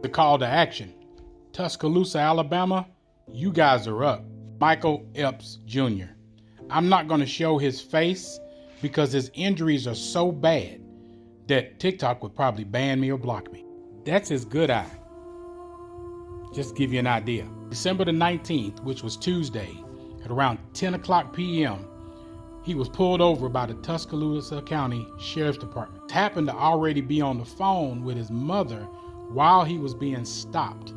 The call to action. Tuscaloosa, Alabama, you guys are up. Michael Epps Jr. I'm not going to show his face because his injuries are so bad that TikTok would probably ban me or block me. That's his good eye. Just to give you an idea. December the 19th, which was Tuesday, at around 10 o'clock p.m., he was pulled over by the Tuscaloosa County Sheriff's Department. He happened to already be on the phone with his mother while he was being stopped.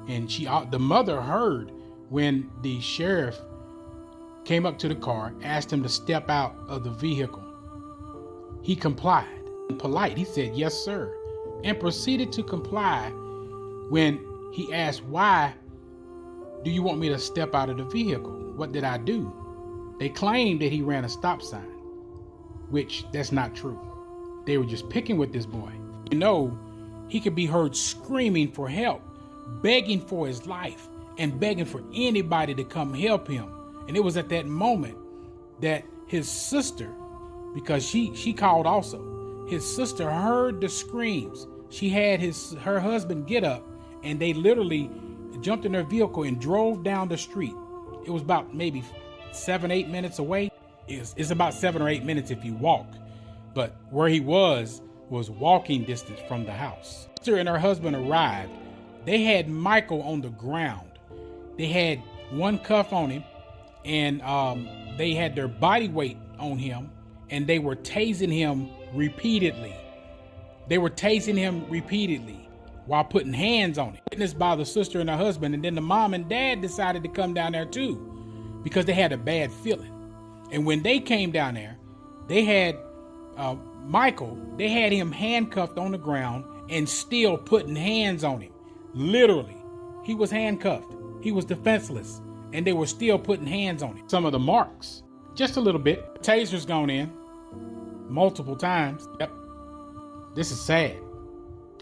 And the mother heard when the sheriff came up to the car, asked him to step out of the vehicle. He complied. Polite, he said, "Yes, sir," and proceeded to comply when he asked, "Why do you want me to step out of the vehicle? What did I do?" They claimed that he ran a stop sign, which that's not true. They were just picking with this boy. You know, he could be heard screaming for help, begging for his life, and begging for anybody to come help him. And it was at that moment that his sister, because she called also, his sister heard the screams. She had her husband get up, and they literally jumped in their vehicle and drove down the street. It was about maybe 7-8 minutes away. It's about 7 or 8 minutes if you walk, but where he was walking distance from the house. Sister and her husband arrived. They had Michael on the ground. They had one cuff on him, and they had their body weight on him, and they were tasing him repeatedly. They were tasing him repeatedly while putting hands on him. Witnessed by the sister and her husband, and then the mom and dad decided to come down there too because they had a bad feeling. And when they came down there, they had Michael, they had him handcuffed on the ground and still putting hands on him. Literally, he was handcuffed. He was defenseless, and they were still putting hands on him. Some of the marks, just a little bit. Taser's gone in multiple times. Yep. This is sad.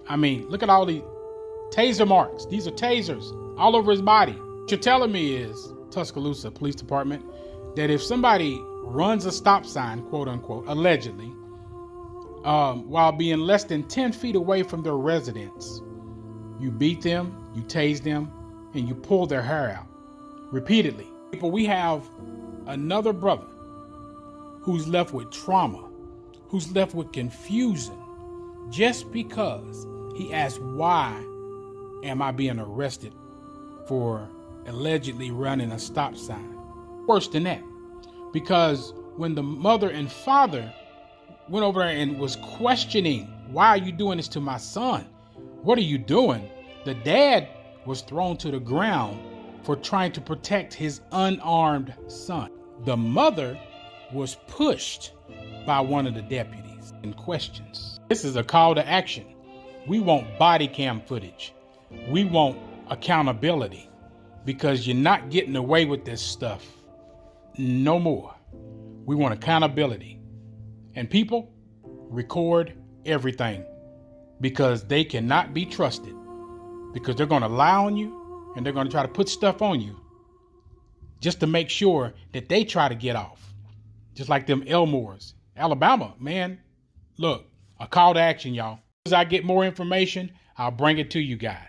I mean, look at all the taser marks. These are tasers all over his body. What you're telling me is, Tuscaloosa Police Department, that if somebody runs a stop sign, quote unquote, allegedly, while being less than 10 feet away from their residence, you beat them, you tase them, and you pull their hair out repeatedly. People, we have another brother who's left with trauma, who's left with confusion, just because he asked, "Why am I being arrested for allegedly running a stop sign?" Worse than that, because when the mother and father went over there and was questioning, "Why are you doing this to my son? What are you doing?" The dad was thrown to the ground for trying to protect his unarmed son. The mother was pushed by one of the deputies in questions. This is a call to action. We want body cam footage. We want accountability, because you're not getting away with this stuff no more. We want accountability. And people, record everything, because they cannot be trusted, because they're going to lie on you and they're going to try to put stuff on you just to make sure that they try to get off. Just like them Elmores. Alabama, man, look, a call to action, y'all. As I get more information, I'll bring it to you guys.